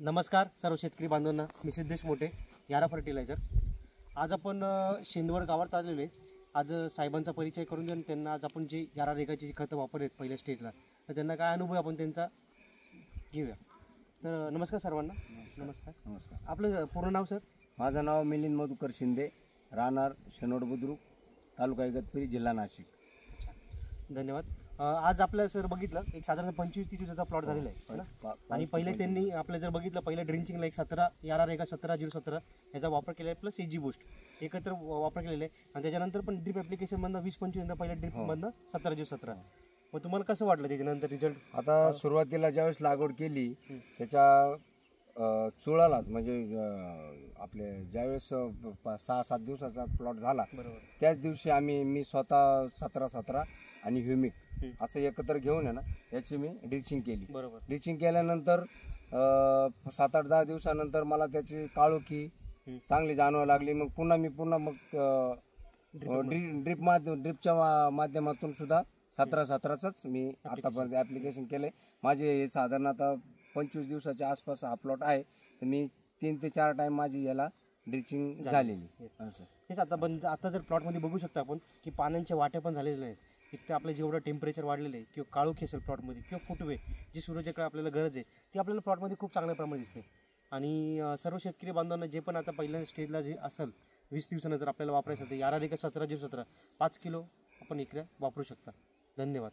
नमस्कार सर्व शेतकरी बांधवांना, मी सिद्धेश मोठे, यारा फर्टिलायझर। आज आपण शेंदवड गावात आलेलो आहे। आज साहेबांचा परिचय करून देऊन त्यांना आज आपण जे यारा रेगाची जी खतं वापरलेत पहिल्या स्टेजला, तर त्यांना काय अनुभव आपण त्यांचा घेऊया। तर नमस्कार सर्वांना। नमस्कार। आपलं पूर्ण नाव सर? माझं नाव मिलिंद मधुकर शिंदे, राहणार शेनोड बुद्रुक, तालुका इगतपुरी, जिल्हा नाशिक। धन्यवाद। आज आपलं सर बघितलं एक साधारण 25-30 दिवसाचा प्लॉट झालेला आहे ना, आणि पहिले त्यांनी आपलं जर बघितलं पहिल्या ड्रिंचिंगला एक 17 यारा रेगा 17-0-17 याचा वापर केला आहे, प्लस एजी बूस्ट एकत्र वापर केलेला आहे। आणि त्याच्यानंतर पण ड्रिप ॲप्लिकेशनमधनं 20-25 पहिल्या ड्रिपमधनं 17-0-17। मग तुम्हाला कसं वाटलं त्याच्यानंतर रिझल्ट? आता सुरुवातीला ज्यावेळेस लागवड केली त्याच्या चुळालाच म्हणजे आपले ज्यावेळेस 6-7 दिवसाचा प्लॉट झाला त्याच दिवशी मी स्वतः 17-17 आणि ह्युमिक असं एकत्र घेऊन आहे ना याची मी ड्रिचिंग केली। बरोबर। ड्रिचिंग केल्यानंतर 7-8-10 दिवसानंतर मला त्याची काळोखी चांगली जाणवायला लागली। मग पुन्हा ड्रिपच्या माध्यमातून सुद्धा 17-17च मी आतापर्यंत ॲप्लिकेशन केले। माझे साधारण आता 25 दिवसाच्या आसपास हा प्लॉट आहे, तर मी 3 ते 4 टाइम माझी याला ड्रिचिंग झालेली। हेच आता जर प्लॉटमध्ये बघू शकता आपण की पानांचे वाटे पण झालेले आहेत। एक तर आपलं जेवढं टेम्परेचर वाढलेलं आहे किंवा काळोखी असेल प्लॉटमध्ये किंवा फुटवे जी सूर्याकडे आपल्याला गरज आहे ती आपल्याला प्लॉटमध्ये खूप चांगल्या प्रमाणात दिसते। आणि सर्व शेतकरी बांधवांना जे पण आता पहिल्या स्टेजला जे असेल 20 दिवसानंतर आपल्याला वापरायचं तर यारा रेगा 17-0-17 5 किलो आपण इकडे वापरू शकता। धन्यवाद।